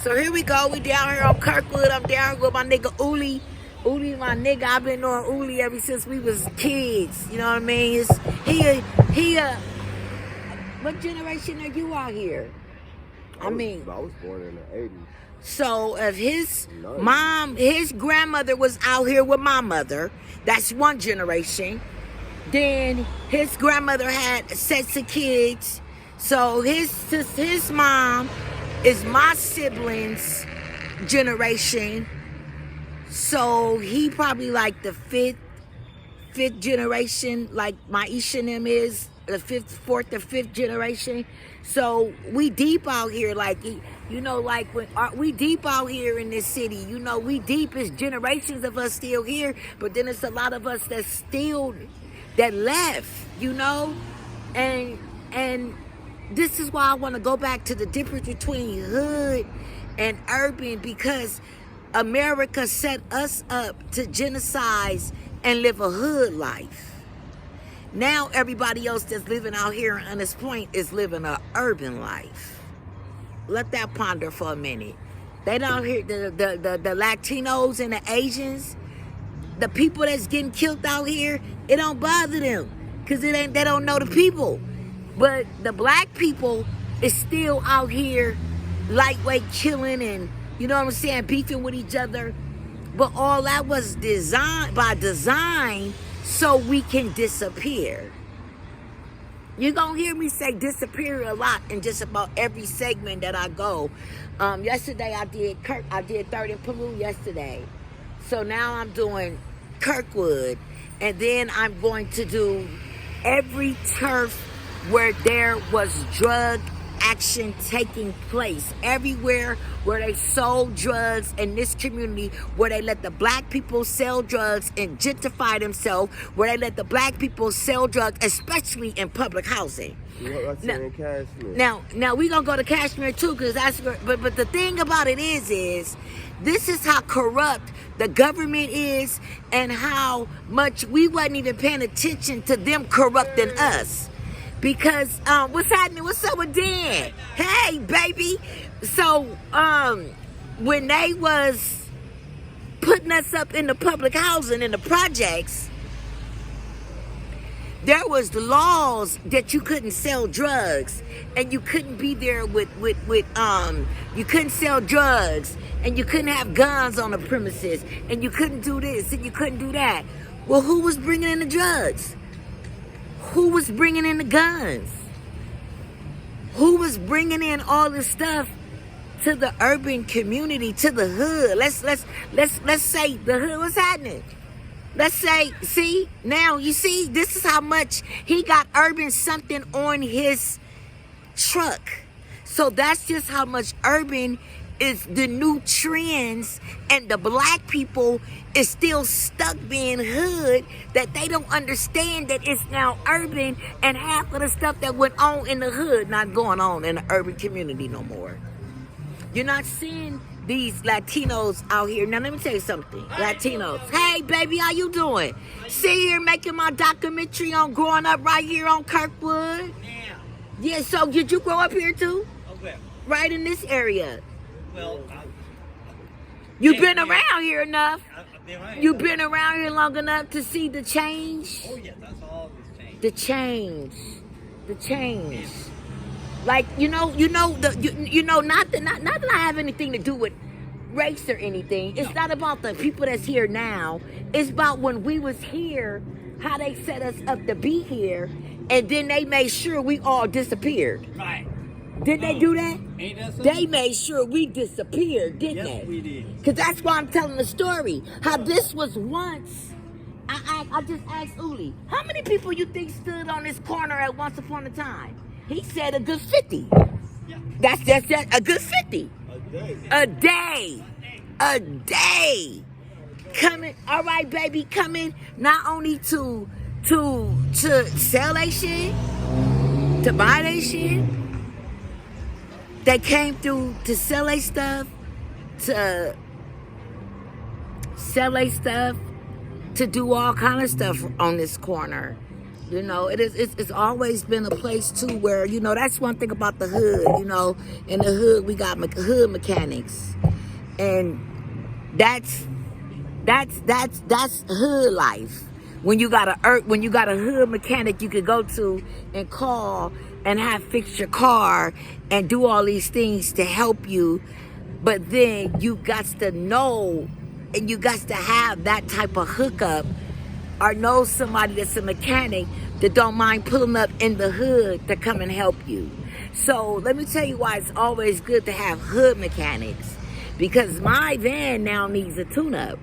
So here we go. We down here on Kirkwood. I'm down here with my nigga Uli. Uli, my nigga. I've been knowing Uli ever since we was kids. You know what I mean? What generation are you out here? I was born in the 80s. So if his grandmother was out here with my mother, that's one generation. Then his grandmother had sets of kids. So his mom is my siblings' generation. So he probably like the fifth generation, like Maisha and them is the fourth or fifth generation. So we deep out here, like, you know, like we deep out here in this city. You know, we deep. It's generations of us still here, but then it's a lot of us that left. You know, and this is why I want to go back to the difference between hood and urban, because America set us up to genocide and live a hood life. Now everybody else that's living out here on this point is living an urban life. Let that ponder for a minute. They don't hear the Latinos and the Asians, the people that's getting killed out here, it don't bother them because they don't know the people. But the black people is still out here lightweight killing and, you know what I'm saying, beefing with each other. But all that was by design so we can disappear. You're going to hear me say disappear a lot in just about every segment that I go. Yesterday I did 3rd and Peru yesterday. So now I'm doing Kirkwood. And then I'm going to do every turf where there was drug action taking place. Everywhere where they sold drugs in this community, where they let the black people sell drugs and gentrify themselves, where they let the black people sell drugs, especially in public housing. Now we're gonna go to Kashmir too, because that's but the thing about it is this is how corrupt the government is and how much we wasn't even paying attention to them corrupting us. Because what's happening? What's up with Dan? Hey, baby. So when they was putting us up in the public housing in the projects, there was the laws that you couldn't sell drugs and you couldn't be there with you couldn't sell drugs and you couldn't have guns on the premises and you couldn't do this and you couldn't do that. Well, who was bringing in the drugs? Who was bringing in the guns? Who was bringing in all this stuff to the urban community, to the hood? Let's say the hood. What's happening? Let's say, see, now you see, this is how much he got urban something on his truck. So that's just how much urban is the new trends, and the black people is still stuck being hood, that they don't understand that it's now urban, and half of the stuff that went on in the hood not going on in the urban community no more. You're not seeing these Latinos out here. Now let me tell you something. Latinos. Hey baby, how you doing? See here making my documentary on growing up right here on Kirkwood. Yeah, so did you grow up here too? Okay. Right in this area. Well, you've been around here enough. You've been around here long enough to see the change. Oh yeah, that's all this change. The change. Like not that I have anything to do with race or anything. It's not about the people that's here now. It's about when we was here, how they set us up to be here, and then they made sure we all disappeared. Right. Did they do that? Ain't that something? They made sure we disappeared, didn't they? Yes, we did. Because that's why I'm telling the story. How this was once. I just asked Uli, how many people you think stood on this corner at once upon a time? He said a good 50. Yeah. That's a good 50. A day. Coming, all right, baby, coming not only to sell their shit, to buy their shit. They came through to sell their stuff, to do all kind of stuff on this corner. You know, it's always been a place too where, you know, that's one thing about the hood. You know, in the hood we got hood mechanics, and that's hood life. When you got a hood mechanic you could go to and call and have fix your car and do all these things to help you, but then you got to know and you got to have that type of hookup or know somebody that's a mechanic that don't mind pulling up in the hood to come and help you. So let me tell you why it's always good to have hood mechanics, because my van now needs a tune-up.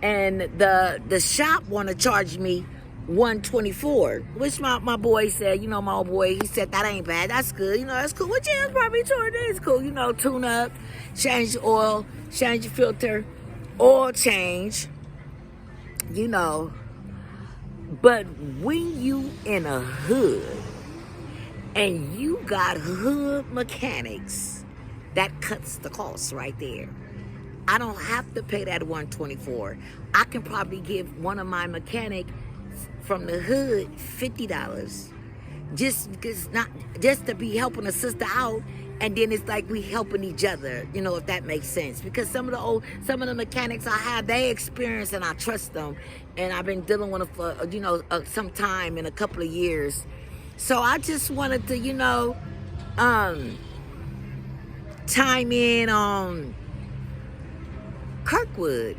And the shop want to charge me $124, which my boy said, you know, my old boy, he said, that ain't bad, that's good, you know, that's cool. Which is probably true, it is cool, you know, tune up, change the oil, change the filter, oil change, you know. But when you in a hood and you got hood mechanics, that cuts the cost right there. I don't have to pay that $124. I can probably give one of my mechanics from the hood $50, just to be helping a sister out, and then it's like we helping each other, you know, if that makes sense. Because some of the mechanics I have, they experience and I trust them, and I've been dealing with them for, you know, some time in a couple of years. So I just wanted to, you know, chime in on Kirkwood,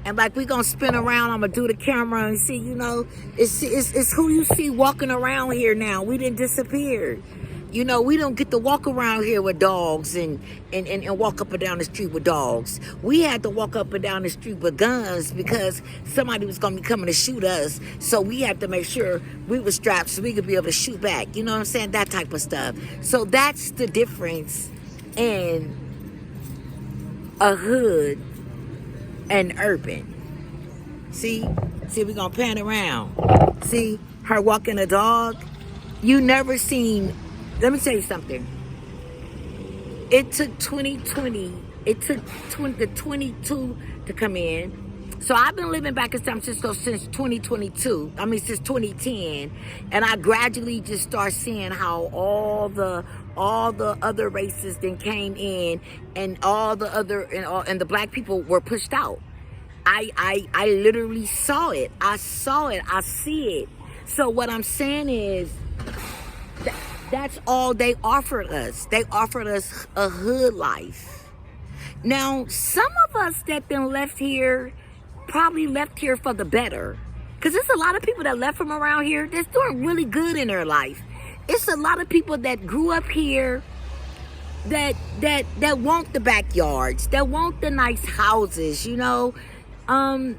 and like we gonna spin around. I'm gonna do the camera and see, you know, it's who you see walking around here now. We didn't disappear. You know, we don't get to walk around here with dogs and walk up and down the street with dogs. We had to walk up and down the street with guns because somebody was gonna be coming to shoot us. So we had to make sure we were strapped so we could be able to shoot back. You know what I'm saying? That type of stuff. So that's the difference in a hood and urban. See, we're gonna pan around. See her walking a dog. You never seen. Let me tell you something. It took 2020. It took the 22 to come in. So I've been living back in San Francisco since 2022. I mean, since 2010, and I gradually just start seeing how all the other races then came in, and all the other and the black people were pushed out. I literally saw it. I see it. So what I'm saying is that's all they offered us. They offered us a hood life. Now, some of us that been left here probably left here for the better, because there's a lot of people that left from around here that's doing really good in their life. It's a lot of people that grew up here that want the backyards, that want the nice houses, you know. Some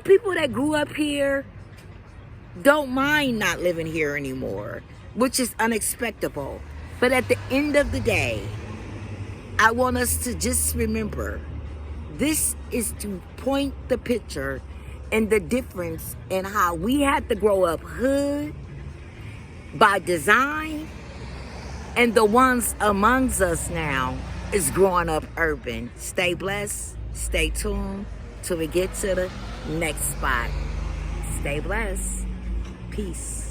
people that grew up here don't mind not living here anymore, which is unexpectable. But at the end of the day, I want us to just remember, this is to point the picture and the difference in how we had to grow up hood by design, and the ones amongst us now is growing up urban. Stay blessed, stay tuned till we get to the next spot. Stay blessed. Peace.